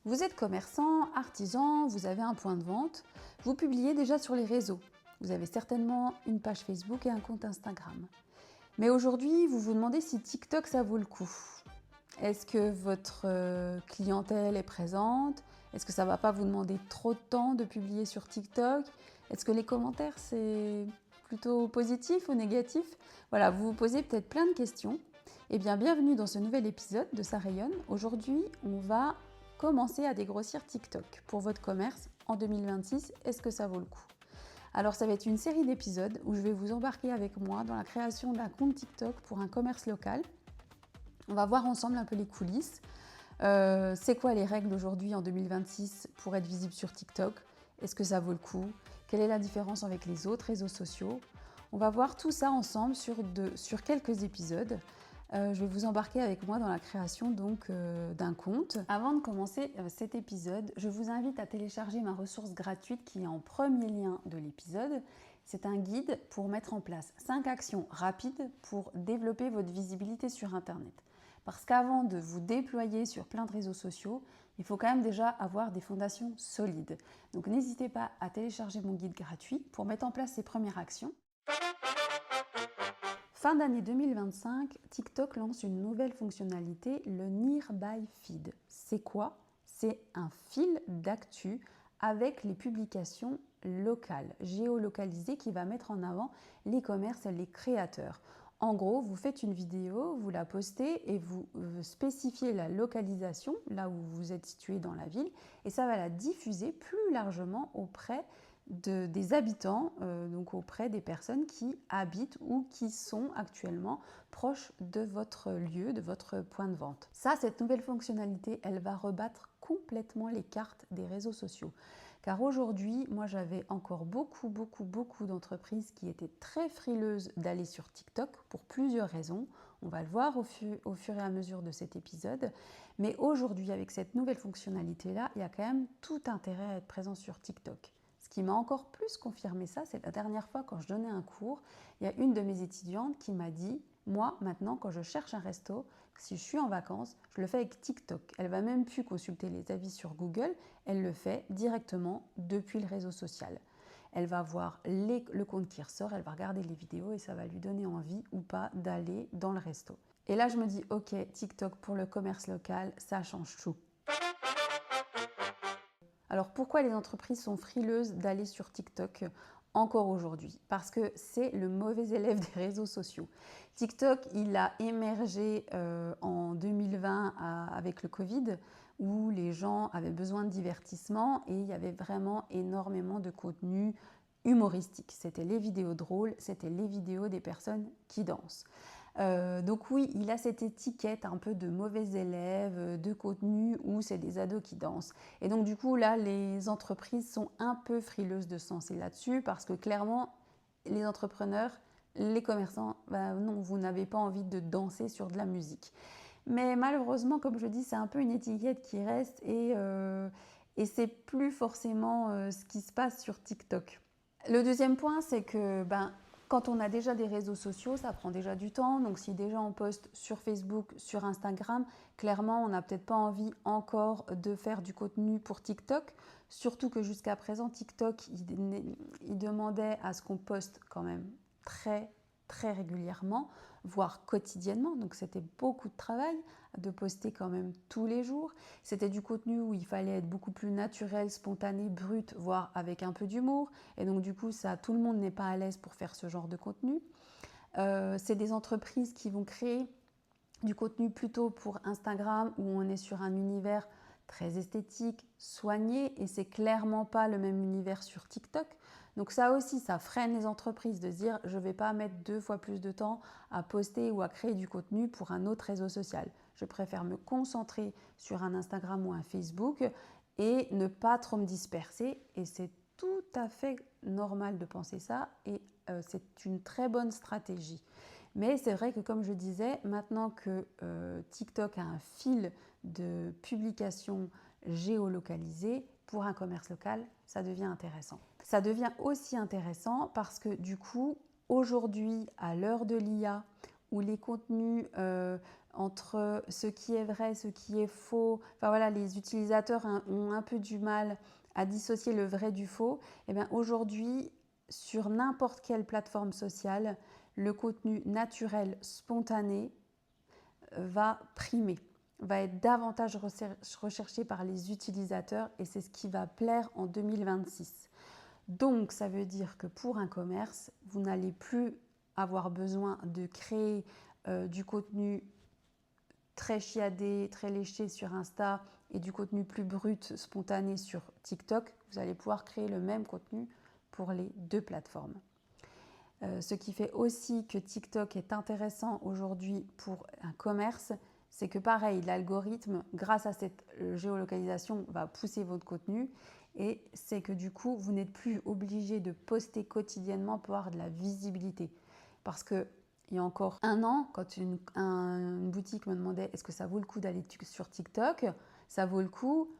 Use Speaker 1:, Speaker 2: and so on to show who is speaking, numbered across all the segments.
Speaker 1: Vous êtes commerçant, artisan, vous avez un point de vente, vous publiez déjà sur les réseaux. Vous avez certainement une page Facebook et un compte Instagram. Mais aujourd'hui, vous vous demandez si TikTok, ça vaut le coup. Est-ce que votre clientèle est présente? Est-ce que ça ne va pas vous demander trop de temps de publier sur TikTok? Est-ce que les commentaires, c'est plutôt positif ou négatif? Voilà, vous vous posez peut-être plein de questions. Eh bien, bienvenue dans ce nouvel épisode de Ça rayonne. Aujourd'hui, on va commencer à dégrossir TikTok pour votre commerce en 2026. Est-ce que ça vaut le coup? Alors, ça va être une série d'épisodes où je vais vous embarquer avec moi dans la création d'un compte TikTok pour un commerce local. On va voir ensemble un peu les coulisses. C'est quoi les règles aujourd'hui en 2026 pour être visible sur TikTok? Est-ce que ça vaut le coup? Quelle est la différence avec les autres réseaux sociaux? On va voir tout ça ensemble sur quelques épisodes. Je vais vous embarquer avec moi dans la création d'un compte. Avant de commencer cet épisode, je vous invite à télécharger ma ressource gratuite qui est en premier lien de l'épisode. C'est un guide pour mettre en place 5 actions rapides pour développer votre visibilité sur Internet. Parce qu'avant de vous déployer sur plein de réseaux sociaux, il faut quand même déjà avoir des fondations solides. Donc n'hésitez pas à télécharger mon guide gratuit pour mettre en place ces premières actions. Fin d'année 2025, TikTok lance une nouvelle fonctionnalité, le Nearby Feed. C'est quoi? C'est un fil d'actu avec les publications locales, géolocalisées, qui va mettre en avant les commerces et les créateurs. En gros, vous faites une vidéo, vous la postez et vous spécifiez la localisation, là où vous êtes situé dans la ville, et ça va la diffuser plus largement auprès des habitants, donc auprès des personnes qui habitent ou qui sont actuellement proches de votre lieu, de votre point de vente. Ça, cette nouvelle fonctionnalité, elle va rebattre complètement les cartes des réseaux sociaux. Car aujourd'hui, moi j'avais encore beaucoup d'entreprises qui étaient très frileuses d'aller sur TikTok pour plusieurs raisons. On va le voir au fur et à mesure de cet épisode. Mais aujourd'hui, avec cette nouvelle fonctionnalité-là, il y a quand même tout intérêt à être présent sur TikTok. Ce qui m'a encore plus confirmé ça, c'est la dernière fois quand je donnais un cours, il y a une de mes étudiantes qui m'a dit « Moi, maintenant, quand je cherche un resto, si je suis en vacances, je le fais avec TikTok. » Elle va même plus consulter les avis sur Google, elle le fait directement depuis le réseau social. Elle va voir le compte qui ressort, elle va regarder les vidéos et ça va lui donner envie ou pas d'aller dans le resto. Et là, je me dis « Ok, TikTok pour le commerce local, ça change tout. » Alors pourquoi les entreprises sont frileuses d'aller sur TikTok encore aujourd'hui? Parce que c'est le mauvais élève des réseaux sociaux. TikTok, il a émergé en 2020 avec le Covid, où les gens avaient besoin de divertissement et il y avait vraiment énormément de contenu humoristique. C'était les vidéos drôles, c'était les vidéos des personnes qui dansent. Donc oui, il a cette étiquette un peu de mauvais élève, de contenu où c'est des ados qui dansent. Et donc du coup, là, les entreprises sont un peu frileuses de se lancer là-dessus parce que clairement, les entrepreneurs, les commerçants, non, vous n'avez pas envie de danser sur de la musique. Mais malheureusement, comme je dis, c'est un peu une étiquette qui reste et c'est plus forcément ce qui se passe sur TikTok. Le deuxième point, c'est que quand on a déjà des réseaux sociaux, ça prend déjà du temps. Donc si déjà on poste sur Facebook, sur Instagram, clairement, on n'a peut-être pas envie encore de faire du contenu pour TikTok. Surtout que jusqu'à présent, TikTok, il demandait à ce qu'on poste quand même très régulièrement, voire quotidiennement. Donc c'était beaucoup de travail de poster quand même tous les jours. C'était du contenu où il fallait être beaucoup plus naturel, spontané, brut, voire avec un peu d'humour. Et donc du coup, tout le monde n'est pas à l'aise pour faire ce genre de contenu. C'est des entreprises qui vont créer du contenu plutôt pour Instagram où on est sur un univers très esthétique, soigné, et c'est clairement pas le même univers sur TikTok. Donc ça aussi, ça freine les entreprises de se dire je ne vais pas mettre 2 fois plus de temps à poster ou à créer du contenu pour un autre réseau social. Je préfère me concentrer sur un Instagram ou un Facebook et ne pas trop me disperser, et c'est tout à fait normal de penser ça et c'est une très bonne stratégie. Mais c'est vrai que comme je disais, maintenant que TikTok a un fil de publication géolocalisée pour un commerce local, ça devient intéressant. Ça devient aussi intéressant parce que du coup, aujourd'hui, à l'heure de l'IA, où les contenus entre ce qui est vrai, ce qui est faux. Enfin voilà, les utilisateurs ont un peu du mal à dissocier le vrai du faux. Et bien aujourd'hui, sur n'importe quelle plateforme sociale, le contenu naturel, spontané, va primer, va être davantage recherché par les utilisateurs et c'est ce qui va plaire en 2026. Donc, ça veut dire que pour un commerce, vous n'allez plus avoir besoin de créer du contenu très chiadé, très léché sur Insta et du contenu plus brut, spontané sur TikTok. Vous allez pouvoir créer le même contenu pour les deux plateformes. Ce qui fait aussi que TikTok est intéressant aujourd'hui pour un commerce, c'est que pareil, l'algorithme, grâce à cette géolocalisation, va pousser votre contenu et c'est que du coup, vous n'êtes plus obligé de poster quotidiennement pour avoir de la visibilité. Parce que il y a encore un an, quand une boutique me demandait est-ce que ça vaut le coup d'aller sur TikTok, ça vaut le coup,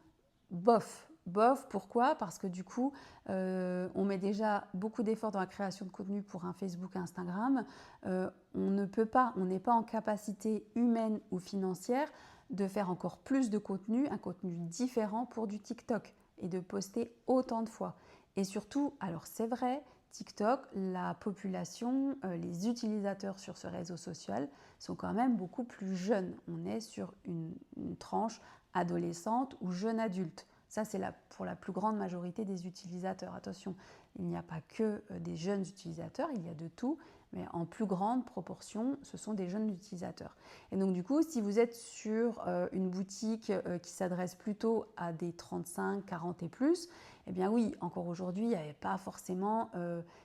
Speaker 1: bof. Bof, pourquoi? Parce que du coup, on met déjà beaucoup d'efforts dans la création de contenu pour un Facebook et Instagram. On n'est pas en capacité humaine ou financière de faire encore plus de contenu, un contenu différent pour du TikTok et de poster autant de fois. Et surtout, alors c'est vrai, TikTok, la population, les utilisateurs sur ce réseau social sont quand même beaucoup plus jeunes. On est sur une tranche adolescente ou jeune adulte. Ça, c'est pour la plus grande majorité des utilisateurs. Attention, il n'y a pas que des jeunes utilisateurs, il y a de tout, mais en plus grande proportion, ce sont des jeunes utilisateurs. Et donc, du coup, si vous êtes sur une boutique qui s'adresse plutôt à des 35, 40 et plus, eh bien oui, encore aujourd'hui, il n'y avait pas forcément...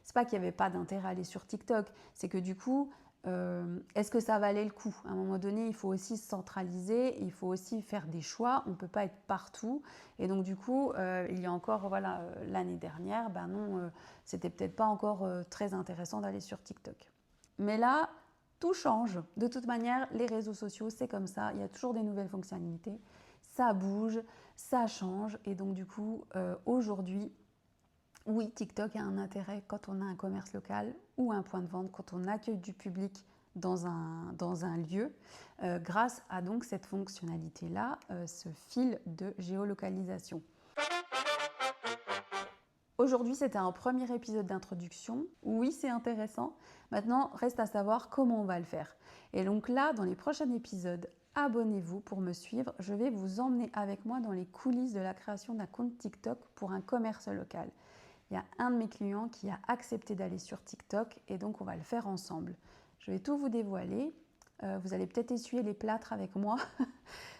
Speaker 1: c'est pas qu'il n'y avait pas d'intérêt à aller sur TikTok, c'est que du coup, est-ce que ça valait le coup? À un moment donné, il faut aussi se centraliser, il faut aussi faire des choix, on ne peut pas être partout. Et donc du coup, il y a encore, voilà, l'année dernière, ben non, c'était peut-être pas encore très intéressant d'aller sur TikTok. Mais là, tout change. De toute manière, les réseaux sociaux, c'est comme ça, il y a toujours des nouvelles fonctionnalités, ça bouge, ça change. Et donc du coup, aujourd'hui, oui, TikTok a un intérêt quand on a un commerce local ou un point de vente, quand on accueille du public dans un lieu, grâce à donc cette fonctionnalité-là, ce fil de géolocalisation. Aujourd'hui, c'était un premier épisode d'introduction. Oui, c'est intéressant. Maintenant, reste à savoir comment on va le faire. Et donc là, dans les prochains épisodes, abonnez-vous pour me suivre. Je vais vous emmener avec moi dans les coulisses de la création d'un compte TikTok pour un commerce local. Il y a un de mes clients qui a accepté d'aller sur TikTok et donc on va le faire ensemble. Je vais tout vous dévoiler. Vous allez peut-être essuyer les plâtres avec moi.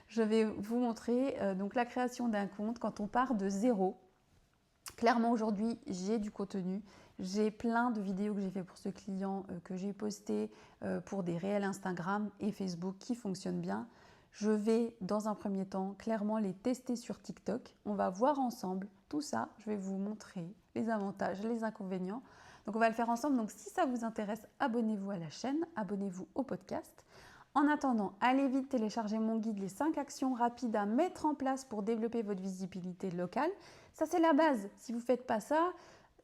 Speaker 1: Je vais vous montrer donc la création d'un compte quand on part de zéro. Clairement aujourd'hui, j'ai du contenu. J'ai plein de vidéos que j'ai fait pour ce client, que j'ai posté pour des réels Instagram et Facebook qui fonctionnent bien. Je vais, dans un premier temps, clairement les tester sur TikTok. On va voir ensemble tout ça. Je vais vous montrer les avantages, les inconvénients. Donc, on va le faire ensemble. Donc, si ça vous intéresse, abonnez-vous à la chaîne, abonnez-vous au podcast. En attendant, allez vite télécharger mon guide, les 5 actions rapides à mettre en place pour développer votre visibilité locale. Ça, c'est la base. Si vous ne faites pas ça,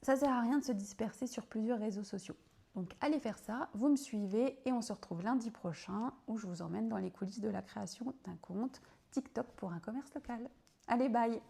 Speaker 1: ça ne sert à rien de se disperser sur plusieurs réseaux sociaux. Donc allez faire ça, vous me suivez et on se retrouve lundi prochain où je vous emmène dans les coulisses de la création d'un compte TikTok pour un commerce local. Allez, bye!